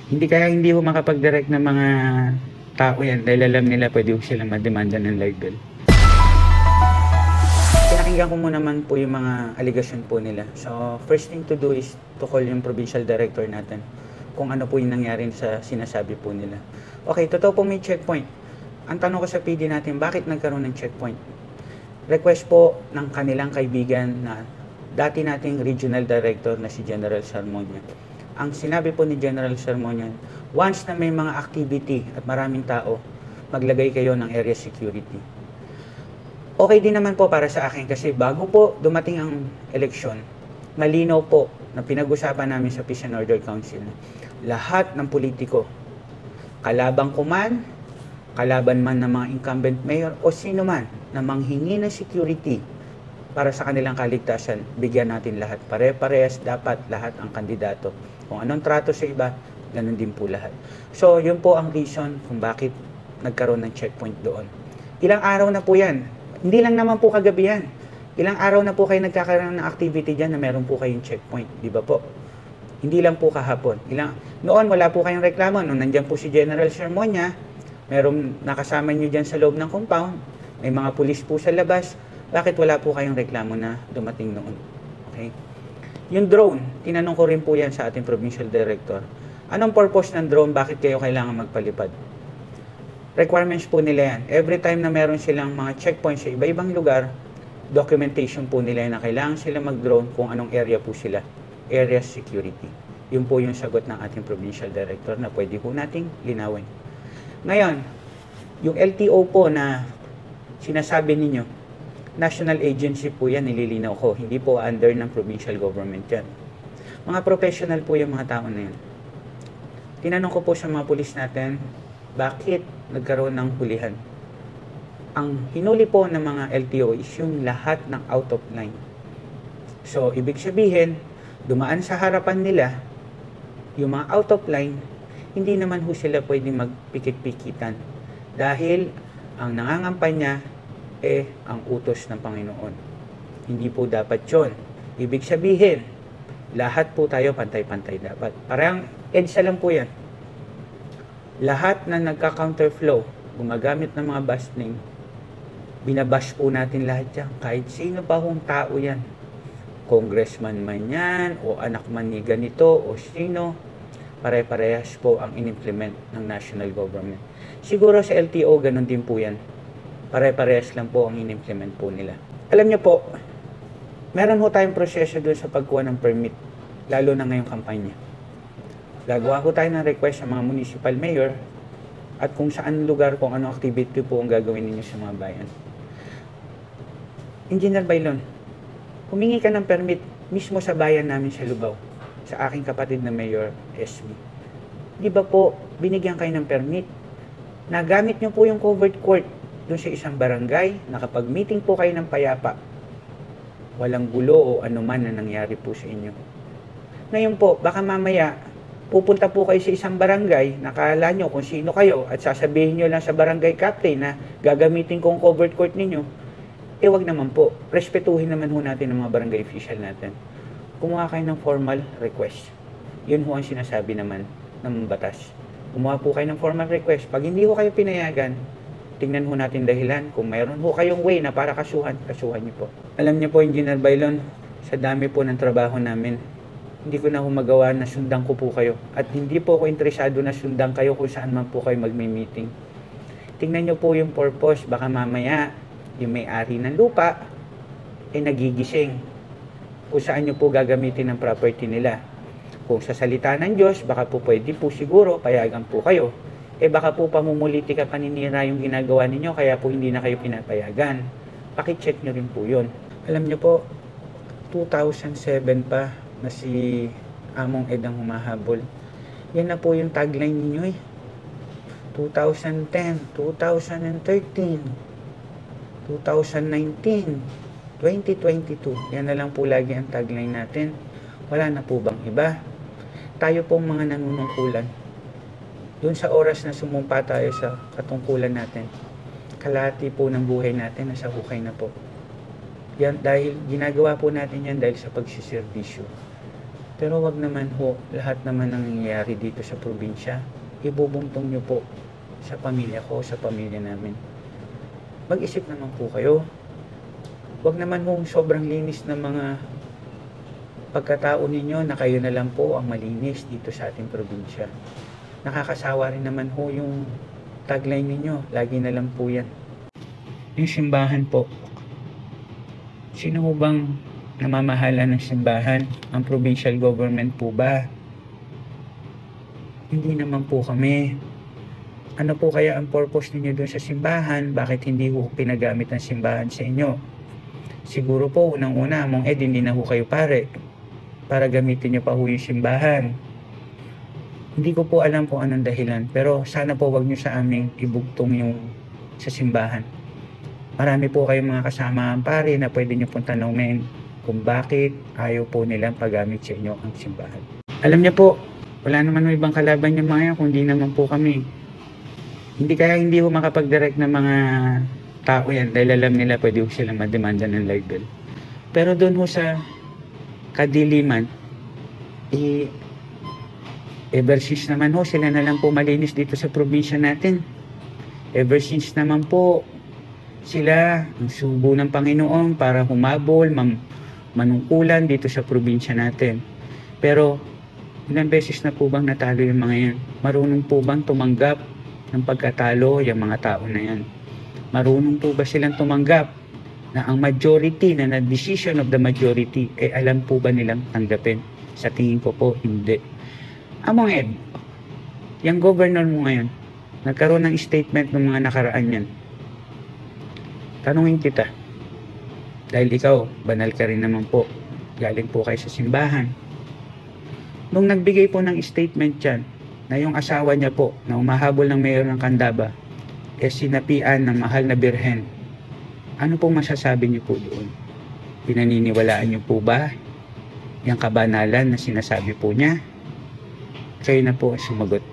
Hindi ho makapag-direct ng mga tao yan dahil alam nila pwede ho sila mademanda ng libel. Pinakinggan ko muna naman po yung mga allegation po nila. So, first thing to do is to call yung provincial director natin kung ano po yung nangyari sa sinasabi po nila. Okay, totoo po may checkpoint. Ang tanong ko sa PD natin, bakit nagkaroon ng checkpoint? Request po ng kanilang kaibigan na dati nating regional director na si General Sarmonia. Ang sinabi po ni General Sarmonia, once na may mga activity at maraming tao, maglagay kayo ng area security. Okay din naman po para sa akin kasi bago po dumating ang eleksyon, malinaw po na pinag-usapan namin sa Peace and Order Council na lahat ng politiko, kalaban ko man, kalaban man ng mga incumbent mayor o sino man na manghingi ng security para sa kanilang kaligtasan, bigyan natin lahat. Pare-parehas dapat lahat ang kandidato. Kung anong trato sa iba, ganun din po lahat. So, yun po ang reason kung bakit nagkaroon ng checkpoint doon. Ilang araw na po yan. Hindi lang naman po kagabi yan. Ilang araw na po kayo nagkakaroon ng activity dyan na meron po kayong checkpoint. Di ba po? Hindi lang po kahapon. Noon wala po kayong reklamo. Nung nandyan po si General Sermonia, merong nakasama nyo dyan sa loob ng compound. May mga pulis po sa labas. Bakit wala po kayong reklamo na dumating noon? Okay? Yung drone, tinanong ko rin po yan sa ating provincial director. Anong purpose ng drone? Bakit kayo kailangan magpalipad? Requirements po nila yan. Every time na meron silang mga checkpoints sa iba-ibang lugar, documentation po nila na kailangan sila mag-drone kung anong area po sila. Area security. Yun po yung sagot ng ating provincial director na pwede po nating linawin. Ngayon, yung LTO po na sinasabi ninyo, national agency po yan, nililinaw ko. Hindi po under ng provincial government yan. Mga professional po yung mga tao na yan. Tinanong ko po sa mga pulis natin, bakit nagkaroon ng hulihan? Ang hinuli po ng mga LTO is yung lahat ng out of line. So, ibig sabihin, dumaan sa harapan nila, yung mga out of line, hindi naman ho sila pwedeng magpikit-pikitan. Dahil, ang nangangampanya, ang utos ng Panginoon. Hindi po dapat yun. Ibig sabihin, lahat po tayo pantay-pantay dapat. Parang EDSA lang po yan. Lahat na nagka-counterflow, gumagamit ng mga busting, binabash po natin lahat yan. Kahit sino pa hong tao yan. Congressman man yan, o anak man ni ganito, o sino, pare-parehas po ang in-implement ng national government. Siguro sa LTO, ganun din po yan. Pare-parehas lang po ang in-implement po nila. Alam niyo po, meron ho tayong proseso doon sa pagkuha ng permit, lalo na ngayong kampanya. Gagawa ko tayo ng request sa mga municipal mayor at kung saan lugar, kung anong activity po ang gagawin ninyo sa mga bayan. Engineer Bailon, humingi ka ng permit mismo sa bayan namin sa Lubao, sa aking kapatid na Mayor SB. Di ba po, binigyan kayo ng permit? Nagamit nyo po yung covered court doon sa isang barangay, nakapag-meeting po kayo ng payapa. Walang gulo o anuman na nangyari po sa inyo. Ngayon po, baka mamaya, pupunta po kayo sa isang barangay, nakala nyo kung sino kayo at sasabihin nyo lang sa barangay captain na gagamitin kong covered court ninyo, wag naman po. Respetuhin naman ho natin ang mga barangay official natin. Kumuha kayo ng formal request. Yun ho ang sinasabi naman ng batas. Kumuha po kayo ng formal request. Pag hindi ho kayo pinayagan, tingnan ho natin dahilan. Kung mayroon ho kayong way na para kasuhan nyo po. Alam niyo po, Engineer Bailon, sa dami po ng trabaho namin, hindi ko na humagawa na sundan ko po kayo. At hindi po ako interesado na sundan kayo kung saan man po kayo magmi-meeting. Tingnan nyo po yung purpose. Baka mamaya, yung may-ari ng lupa, nagigising. Kung saan nyo po gagamitin ang property nila. Kung sa salita ng Diyos, baka po pwede po siguro, payagan po kayo. Baka po pamumulitika paninira yung ginagawa ninyo, kaya po hindi na kayo pinapayagan. Pakicheck nyo rin po yun. Alam nyo po, 2007 pa, na si Among Ed ang humahabol. Yan na po yung tagline ninyo 2010, 2013, 2019, 2022. Yan na lang po lagi ang tagline natin. Wala na po bang iba? Tayo pong mga nanunungkulan. Doon sa oras na sumumpa tayo sa katungkulan natin, kalahati po ng buhay natin nasa hukay na po. Yan, dahil ginagawa po natin yan dahil sa pagsiservisyo. Pero wag naman ho, lahat naman ng nangyayari dito sa probinsya, ibubuntong nyo po sa pamilya ko, sa pamilya namin. Mag-isip naman po kayo. Wag naman ho sobrang linis ng mga pagkatao ninyo na kayo na lang po ang malinis dito sa ating probinsya. Nakakasawa rin naman ho yung tagline ninyo, lagi na lang po yan. Yung simbahan po, sino ho bang namamahala ng simbahan? Ang provincial government po ba? Hindi naman po kami. Ano po kaya ang purpose ninyo doon sa simbahan? Bakit hindi ho pinagamit ang simbahan sa inyo? Siguro po, unang-una, mong hindi na ho kayo pare para gamitin nyo pa ho yung simbahan. Hindi ko po alam kung anong dahilan, pero sana po wag nyo sa aming ibugtong yung sa simbahan. Marami po kayong mga kasama ang pare na pwede nyo pong tanongin kung bakit ayaw po nilang paggamit sa inyo ang simbahan. Alam niyo po, wala naman ibang kalaban yung mga yan kung di naman po kami. Hindi ko makapag-direct ng mga tao yan dahil alam nila pwede ko silang mademanda ng libel. Pero doon ho sa kadiliman, ever since naman ho, sila na lang po malinis dito sa probinsya natin. Ever since naman po, sila ang subo ng Panginoon para humabol, manungkulan dito sa probinsya natin. Pero, ilang beses na po bang natalo yung mga yan? Marunong po bang tumanggap ng pagkatalo yung mga tao na yan? Marunong po ba silang tumanggap na ang majority, na decision of the majority, alam po ba nilang tanggapin? Sa tingin ko po, hindi. Among Ed, yung governor mo ngayon, nagkaroon ng statement ng mga nakaraan yan. Tanungin kita, dahil ikaw, banal ka rin naman po, galing po kayo sa simbahan. Nung nagbigay po ng statement yan, na yung asawa niya po, na umahabol ng mayor ng Candaba, sinapian ng mahal na birhen, ano pong masasabi niyo po doon? Pinaniniwalaan niyo po ba yung kabanalan na sinasabi po niya? Kayo na po sumagot.